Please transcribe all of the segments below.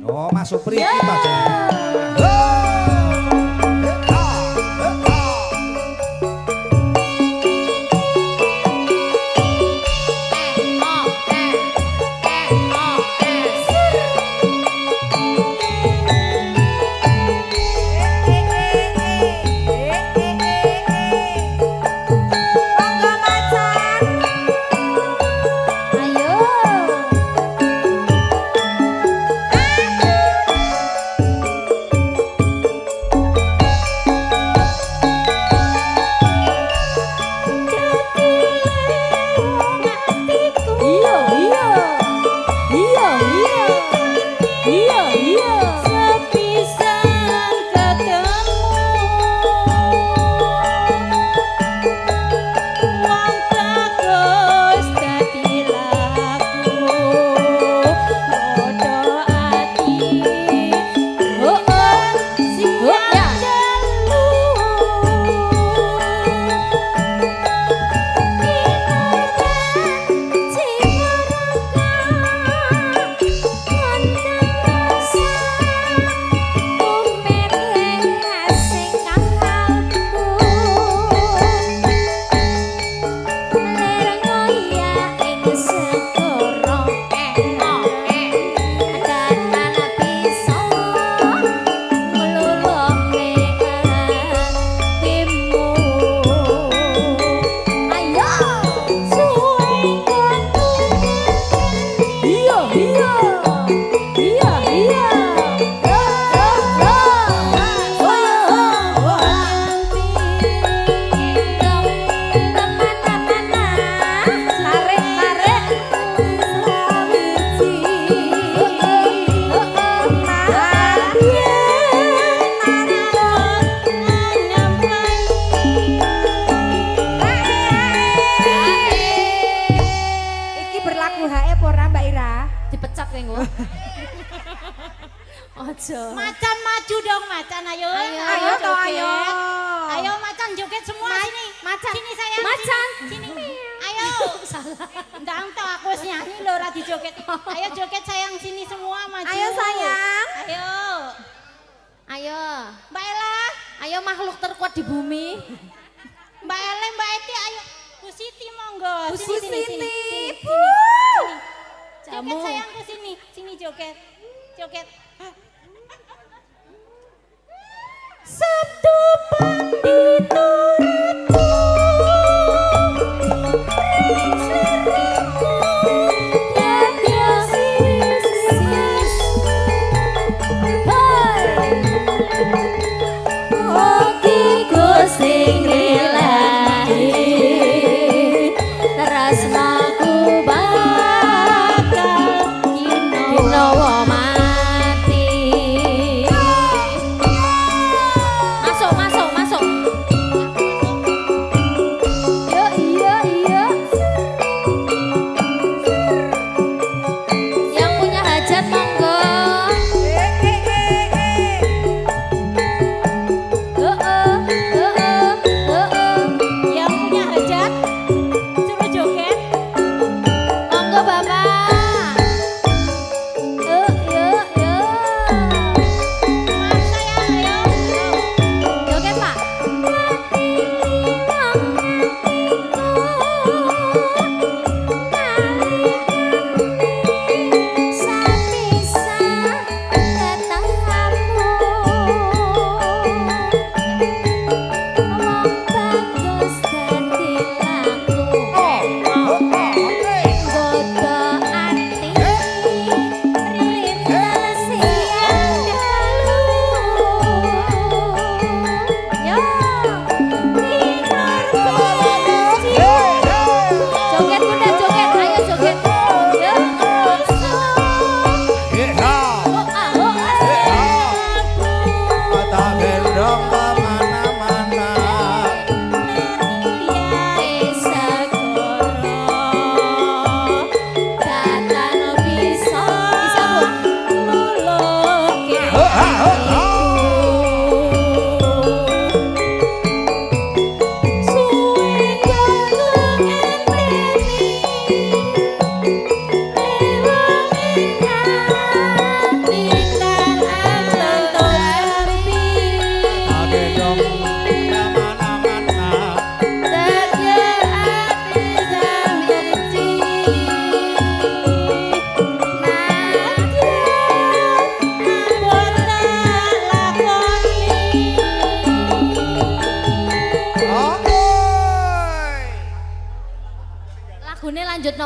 Oh, masuk priki ta, Cek. Macan maju dong macan ayo. Ayo toh ayo. Ayo macan joget semua sini. Macan. Sini sayang. Macan. Sini. Ayo. Salah. Ndang toh aku wis nyanyi lho ora dijoget. Ayo joget sayang sini semua maju. Ayo sayang. Ayo. Ayo. Mbak Ella. Ayo makhluk terkuat di bumi. Mbak Ella, Mbak Eti ayo. Bu Siti monggo. Bu Sini, Siti. sini, sini, sini, Bu. sini. Joget Jamu. sayangku sini. Sini joget. Joget. Sabtu pandito Tresnaku bakal kinowo mati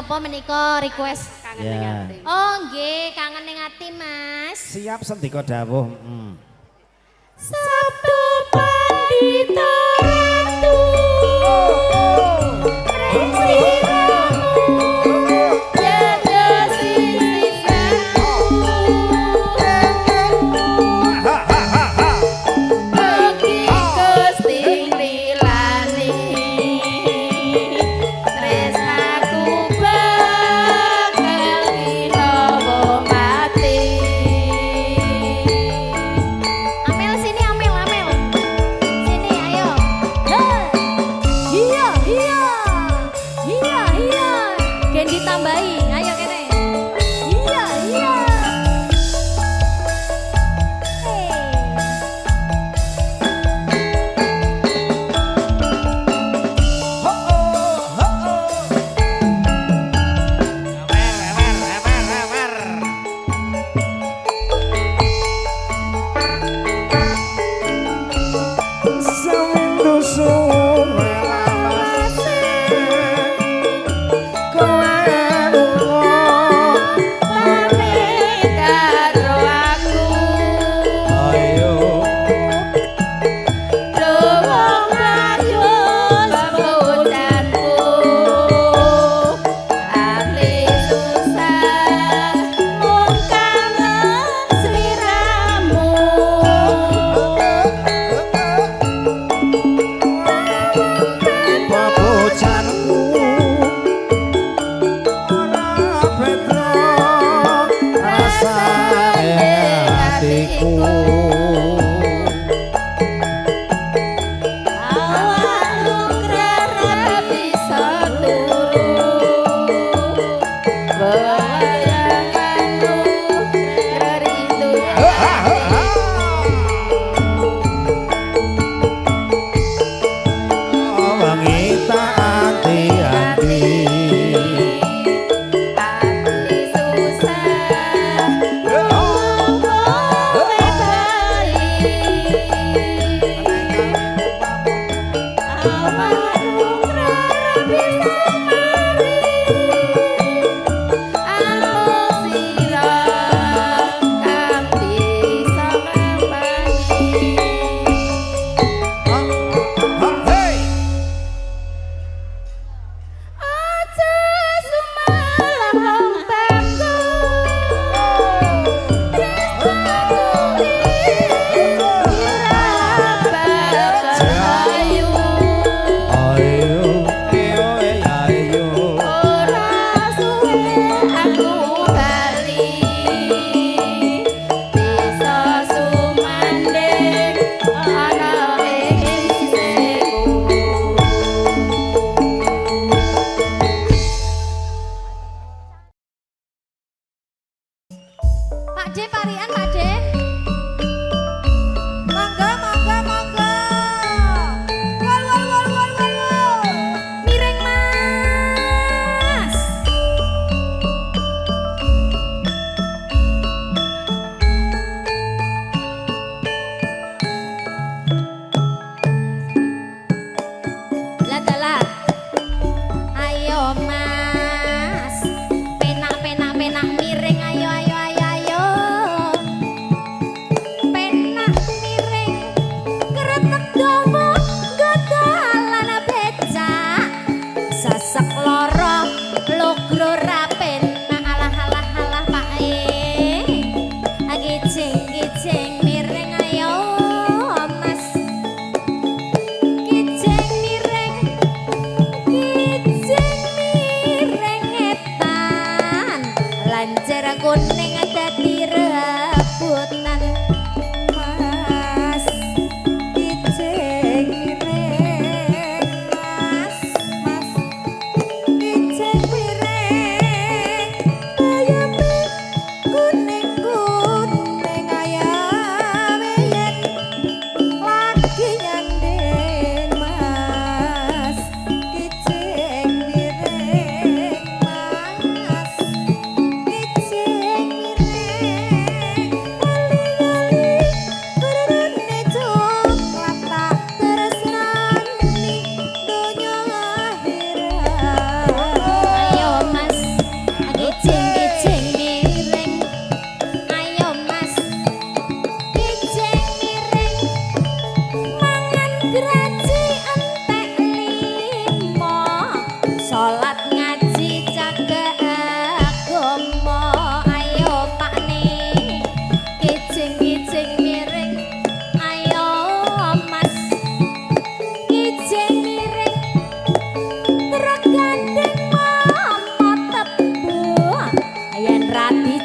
napa menika request? Kangen ning ati. Oh nggih, kangen ning ati Mas. Siap sendika dawuh. Sabtu pandita ratu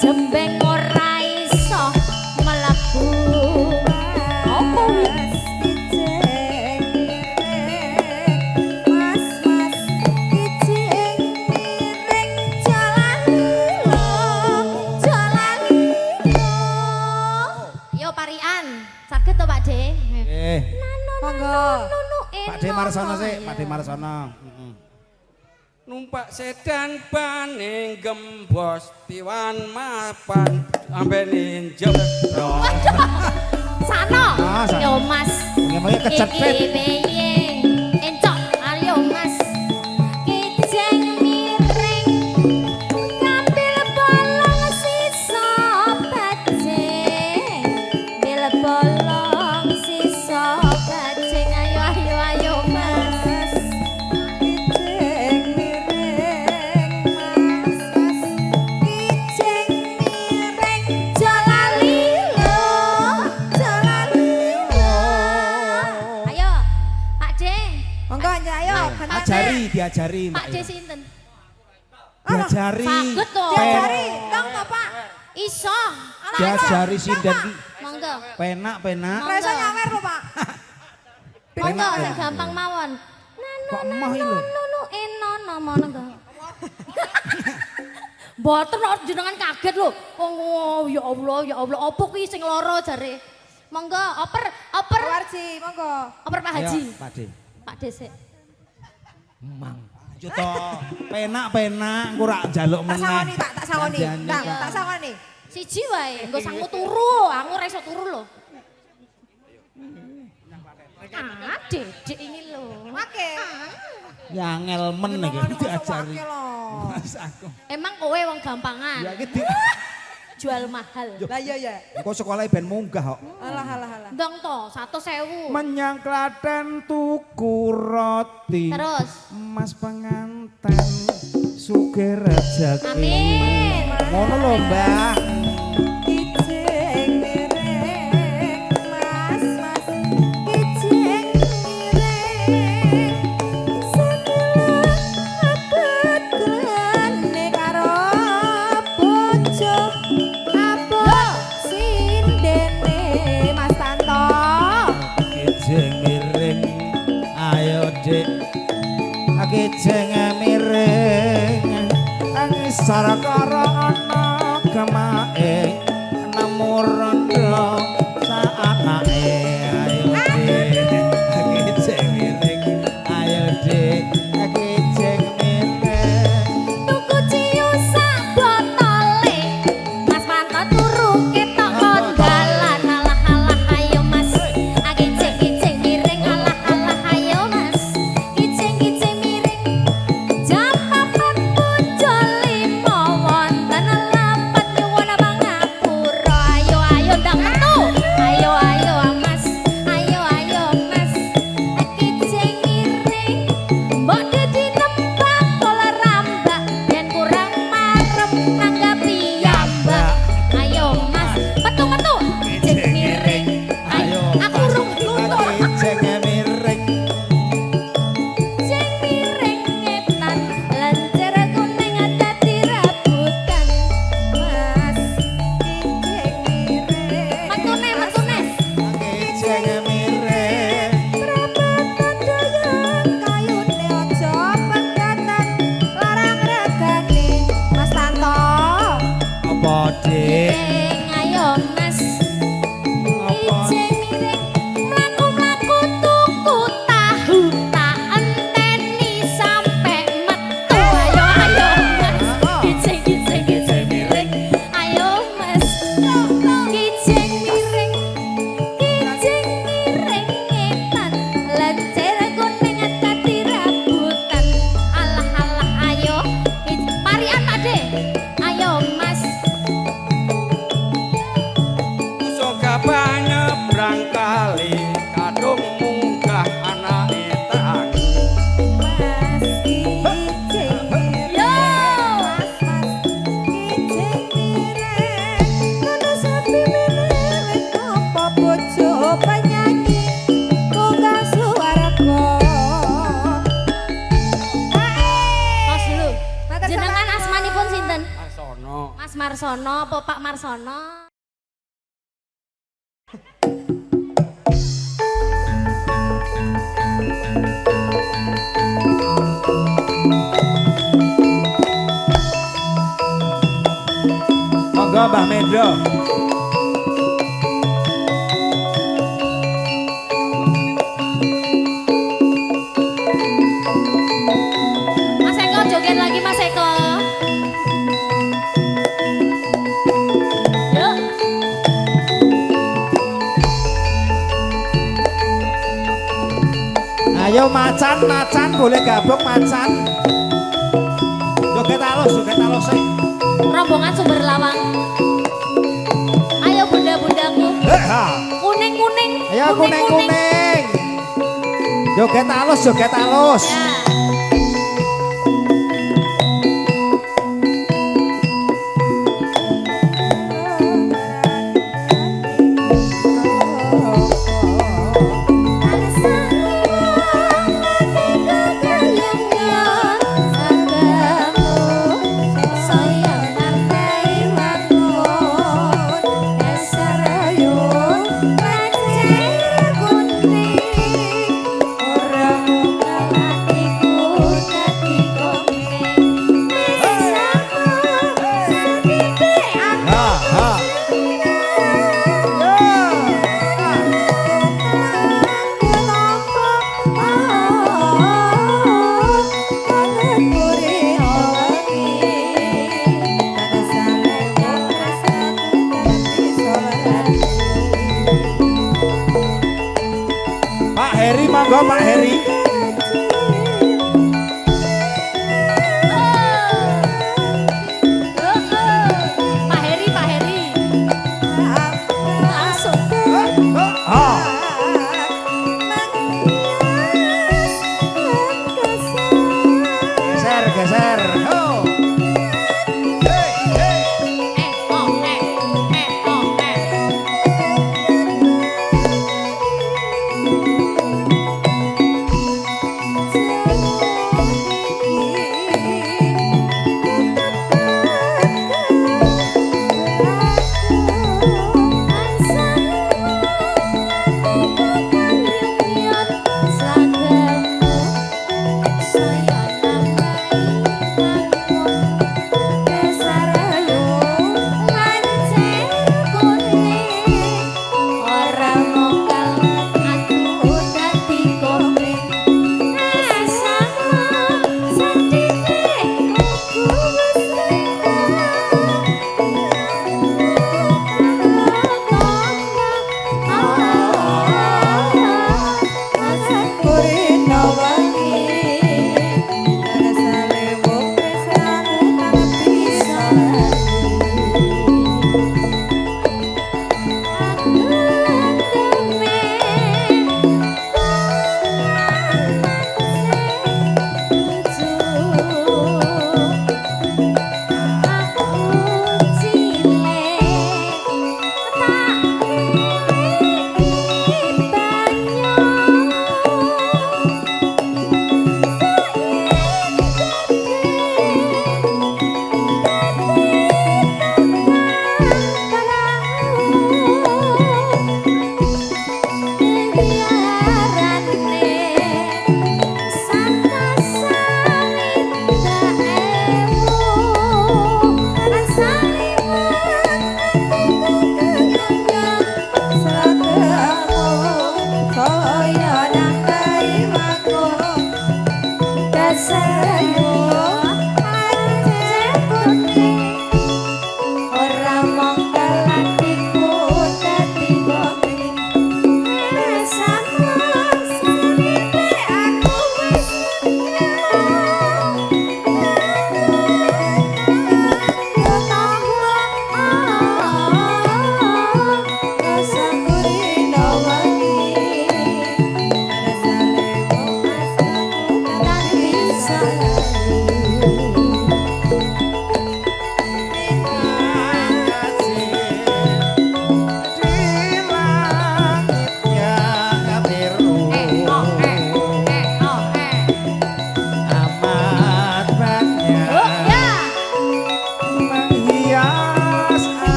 jembeng ora iso mlebu. Apa wis saged to Pak De? Monggo. Pak De Marsono sih, Pak De Marsono. Numpak sedan baning gembos piwan mapan ambene jebro. Sano. Ah, sano. Yo Mas. Ngemenge kecepet. Encok, ayo Mas. Kijeng miring ngambil bolong sisa bajing. Bil bolong sisa bajing ayo ayo ayo Mas. Kijeng miring mas kijeng miring Jalalilo, jalalilo. Ayo, Pak De. monggo ayo Ajari, diajari Mbak. Pak De sinten? Diajari. Saged to. diajari dong Bapak. Iso. Diajari sinden ki. Monggo. Penak. Ora iso nyawer lho Pak. Monggo sing gampang mawon. Kok emoh iki lho. Nunu enono monggo. Mboten kok jenengan kaget lho. Oh ya Allah, opo kuwi sing lara jare. Monggo, oper. Warji, monggo. Oper Pak Haji. Ayo, Pak De. Pak De sik. Mang. Ayo to. Penak, engko rak njaluk Tak meneh. sangoni tak sangoni. Janji, Bang, Kak. tak sangoni. Siji wae, engko sangku turu. Aku ora iso turu lho. Ah, Dedek ini lho. Make. Ya angel men iki diajari. Make lho. Mas aku. Emang kowe wong gampangan. Ya iki Jual mahal. Lah iya ya. engko sekolah ben munggah kok. Alah. Ndang to, 100.000. Menyang Klaten tuku roti. Terus. Mas penganten sugih rejeki. Amin. Ngono lho, Mbah. Kijeng miring mas kijeng miring sedulur abet grene karo bojo abot sindene Mas Tanto. Kijeng miring, ayo Dik. Kijeng miring, ngisor karo ana gemae, nemu rondo saanake. Ayo Dik, kijeng miring, ayo Dik, kijeng miring. Tuku ciu sak botole. Mas Manto turu ketok kondalan. Alah ayo Mas. Kijeng miring alah ayo Mas. Kijeng miring. Jam 4 pucul 5 wonten lapat nyuwun pangapura. Ayo ndang metu. Ayo Mas. Ayo Mas. Kijeng miring. Mbok dadi nembak pola rambak yen kurang marem nanggapi yambak. Ayo Mas, metu kijeng miring. Ayo, aku urung luntur. kijeng miring. Kijeng miring ngetan lencer kuning dadi rebutan. Mas kijeng miring Metune. Kijeng miring. Prabatan dayang kayune aja pegatan larang regane Mas Tanto. Apa Dik? Ayo Mas. Apa? Kijeng miring mlaku-mlaku tuku tahu tak enteni sampe metu. Ayo Mas. Kijeng miring. Ayo Mas. Kijeng miring. Kijeng miring ngetan lencer kuning dadi rebutan. Alah ayo. Parian Pak De. Ayo Mas. Mas Marsono apa Pak Marsono? Monggo Mbah Mendro. Mas Eko joget lagi Mas Eko. Yuk. Ayo macan boleh gabung macan. Joget halus sih. Rombongan Sumber Lawang. Ayo bunda-bundaku. Ha. Kuning-kuning. Ayo kuning. Joget halus. Ya. Pak Heri monggo Pak Heri. Pak Heri. Langsung. Ha. Geser. Ho.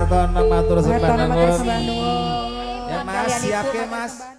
Hartono matur sembah Hartono matur nuwun. sembah nuwun. Ya Mas, Kalian siap Ibu ke matur Mas. sembah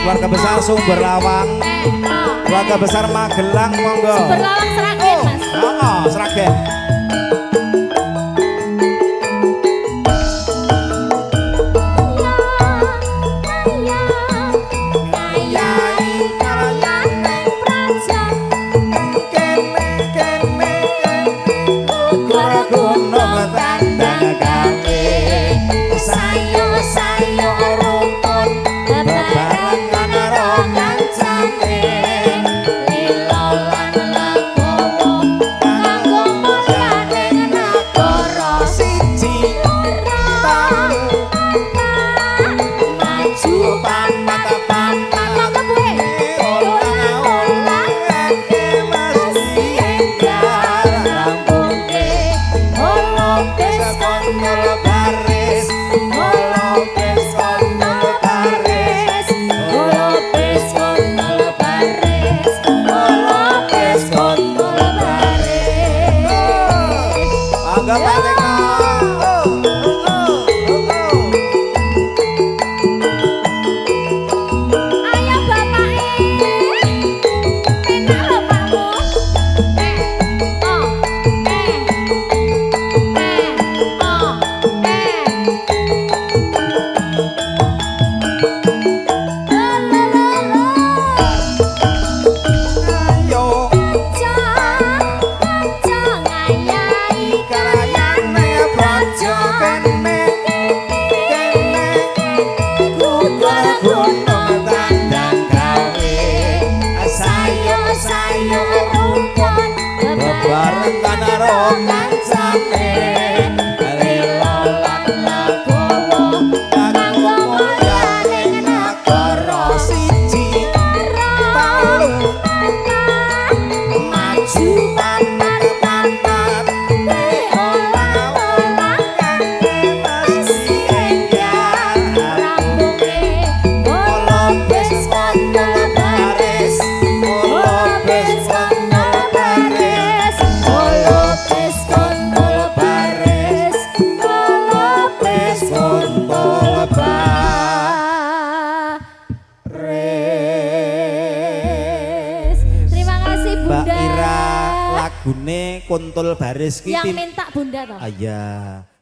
keluarga besar Sumber Lawang, keluarga besar Magelang, monggo. Berlawang Sragen, Mas. Oh, Sragen. Mbak Ira lagune Kuntul Baris ki Yang minta Bunda toh. Iya.